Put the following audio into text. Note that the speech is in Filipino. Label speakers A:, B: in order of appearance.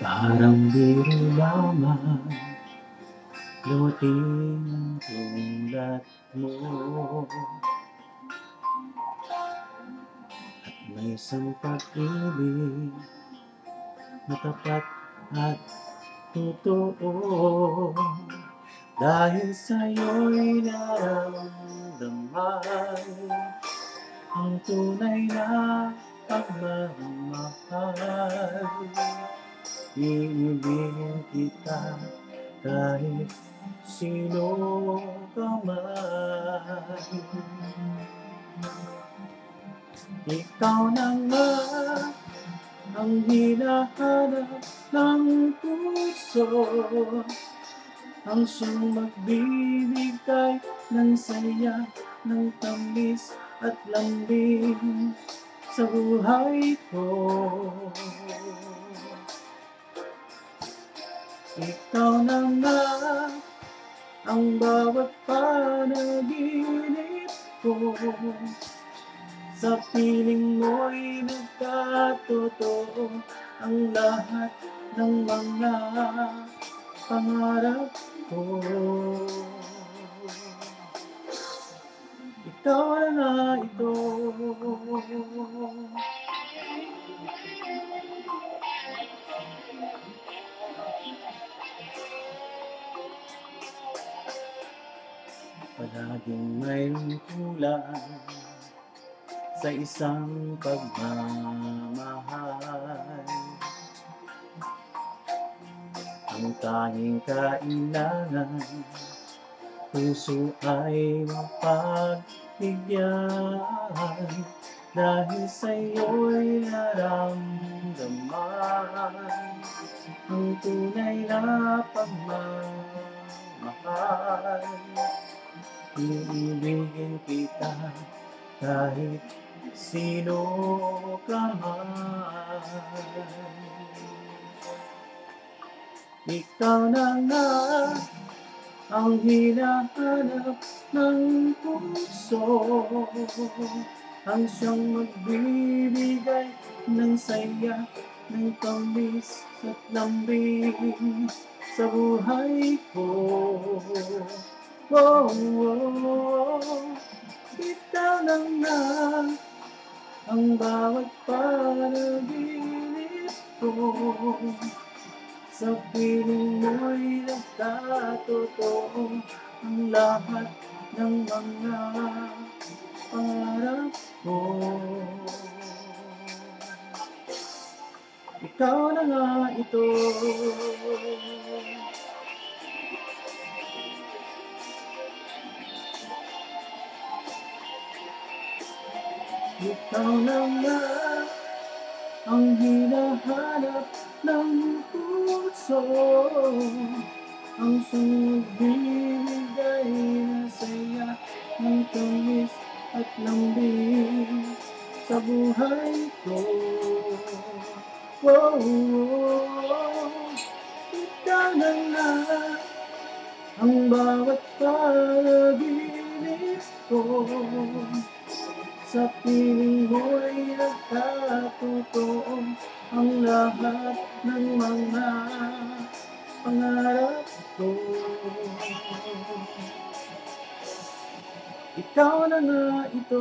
A: Parang biro lamang dumating ang tulad mo. At may isang pag-ibig na tapat at totoo. Dahil sa'yo'y naramdaman ang tunay na pagmamahal. Iibigin kita kahit sino ka man. Ikaw na nga ang hinahanap ng puso, ang siyang magbibigay ng saya, ng tamis at lambing sa buhay ko. Ikaw na nga ang bawat panaginip ko, sa piling mo'y nagkatotoo ang lahat ng mga pangarap ko. Ikaw na nga ito. Palaging mayroong kulang sa isang pagmamahal. Ang tanging kailangan, puso ay mapagbigyan. Dahil sa'yo'y naramdaman ang tunay na pagmamahal. Iibigin kita kahit sino ka man. Ikaw na nga ang hinahanap ng puso, ang siyang magbibigay ng saya, ng tamis at lambing sa buhay ko. Oh, oh, ikaw na nga ang bawat panaginip ko, sa piling mo'y nagkatotoo ang lahat ng mga pangarap ko. Ikaw na nga ito. Ikaw na nga ang hinahanap ng puso, ang siyang magbibigay ng saya, ng tamis at lambing sa buhay ko. Oh, oh, ikaw na nga ang bawat panaginip ko, sa piling mo'y nagkatotoo ang lahat ng mga pangarap ko. Ikaw na nga ito.